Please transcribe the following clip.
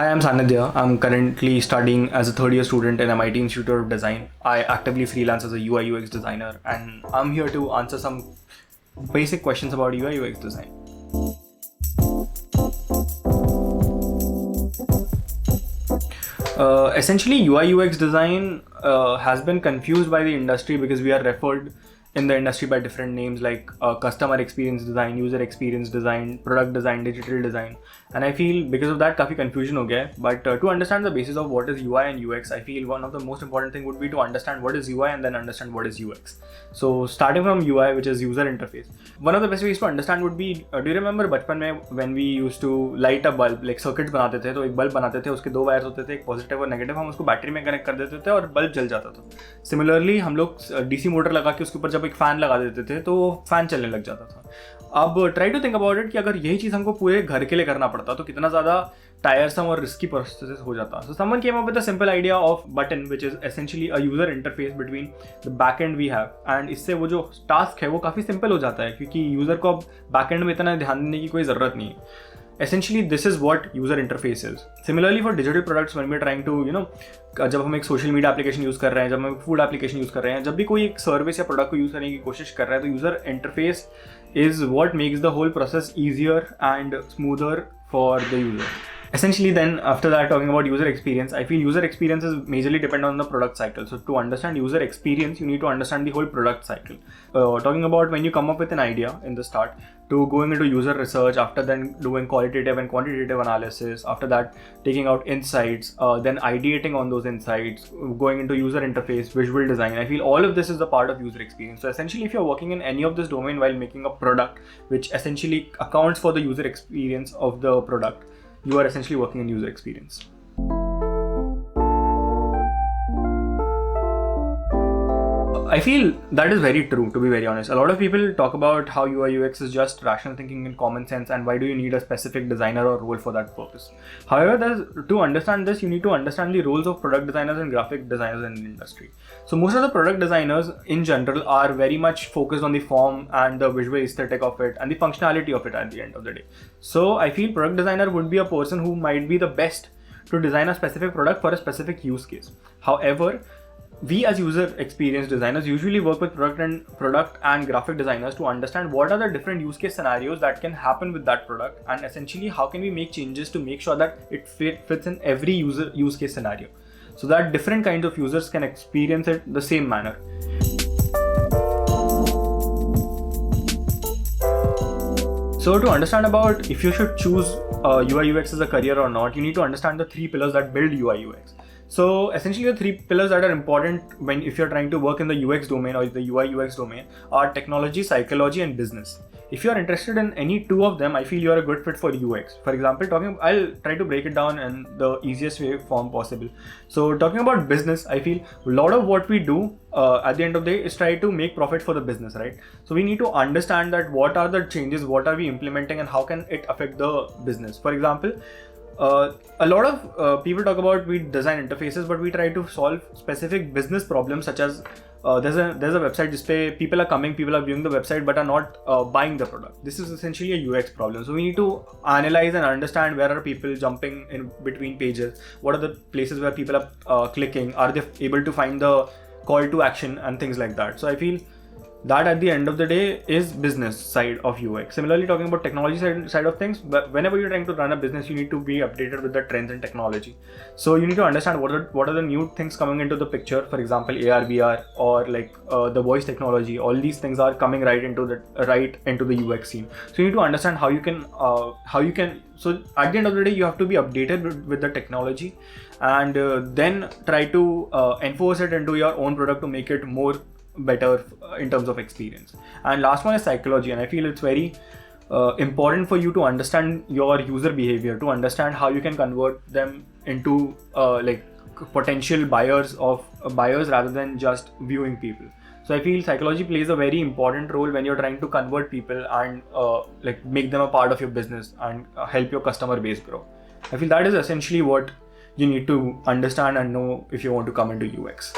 Hi, I'm Sanidhya. I'm currently studying as a third year student in MIT Institute of Design. I actively freelance as a UI UX designer, and I'm here to answer some basic questions about UI UX design. Essentially, UI UX design has been confused by the industry because we are referred in the industry by different names like customer experience design, user experience design, product design, digital design, and I feel because of that काफी confusion हो गया है. But to understand the basis of what is UI and UX, I feel one of the most important thing would be to understand what is UI and then understand what is UX. So starting from UI, which is user interface, one of the best ways to understand would be, do you remember बचपन में when we used to light a bulb, like circuits बनाते थे, तो एक bulb बनाते थे, उसके दो वायर्स होते थे, एक पॉजिटिव और नेगेटिव, हम उसको बैटरी में कनेक्ट कर देते थे और बल्ब जल जाता था. सिमिलरली हम लोग डीसी मोटर लगा के उसके ऊपर जब एक फैन लगा देते थे तो फैन चलने लग जाता था. अब try to think about it कि अगर यही चीज़ हमको पूरे घर के लिए करना पड़ता तो कितना ज़्यादा टायरसम और रिस्की प्रोसेस हो जाता. So someone came up with a simple idea of button which is essentially a user interface between the backend we have, and इससे वो जो टास्क है वो काफ़ी सिंपल हो जाता है क्योंकि यूज़र को अब बैकएंड में इतना ध्यान देने की कोई ज़रूरत नहीं है. Essentially, this is what user interface is. Similarly, for digital products, when we're trying to, जब हम एक सोशल मीडिया एप्लीकेशन यूज़ कर रहे हैं, जब हम फूड एप्लीकेशन यूज़ कर रहे हैं, जब भी कोई एक सर्विस या प्रोडक्ट को यूज़ करने की कोशिश कर रहा है, तो user interface is what makes the whole process easier and smoother for the user. Essentially, then after that, talking about user experience, I feel user experience is majorly dependent on the product cycle. So to understand user experience, you need to understand the whole product cycle. Talking about when you come up with an idea in the start, to going into user research, after then doing qualitative and quantitative analysis, after that taking out insights, then ideating on those insights, going into user interface, visual design. I feel all of this is the part of user experience. So essentially, if you're working in any of this domain while making a product, which essentially accounts for the user experience of the product, you are essentially working in user experience. I feel that is very true, to be very honest. A lot of people talk about how UI UX is just rational thinking and common sense, and why do you need a specific designer or role for that purpose. However, to understand this, you need to understand the roles of product designers and graphic designers in the industry. So most of the product designers in general are very much focused on the form and the visual aesthetic of it and the functionality of it at the end of the day. So I feel product designer would be a person who might be the best to design a specific product for a specific use case. However, we as user experience designers usually work with product and graphic designers to understand what are the different use case scenarios that can happen with that product, and essentially how can we make changes to make sure that it fits in every use case scenario so that different kinds of users can experience it the same manner. So to understand about if you should choose UI UX as a career or not, you need to understand the three pillars that build UI UX. So essentially the three pillars that are important if you're trying to work in the UX domain or the UI UX domain are technology, psychology, and business. If you're interested in any two of them, I feel you're a good fit for UX. For example, I'll try to break it down in the easiest form possible. So talking about business, I feel a lot of what we do at the end of the day is try to make profit for the business, right? So we need to understand that what are the changes, what are we implementing, and how can it affect the business. For example, a lot of people talk about we design interfaces, but we try to solve specific business problems such as there's a website display, people are viewing the website but are not buying the product. This is essentially a UX problem. So we need to analyze and understand where are people jumping in between pages, what are the places where people are clicking, are they able to find the call to action and things like that. So I feel that at the end of the day is business side of UX. Similarly, talking about technology side of things, but whenever you're trying to run a business, you need to be updated with the trends in technology. So you need to understand what are the new things coming into the picture. For example, AR, VR, or like the voice technology. All these things are coming right into the UX scene. So you need to understand how you can. So at the end of the day, you have to be updated with the technology, and then try to enforce it into your own product to make it more better in terms of experience. And last one is psychology, and I feel it's very important for you to understand your user behavior, to understand how you can convert them into like potential buyers rather than just viewing people. So I feel psychology plays a very important role when you're trying to convert people and like make them a part of your business and help your customer base grow. I feel that is essentially what you need to understand and know if you want to come into UX.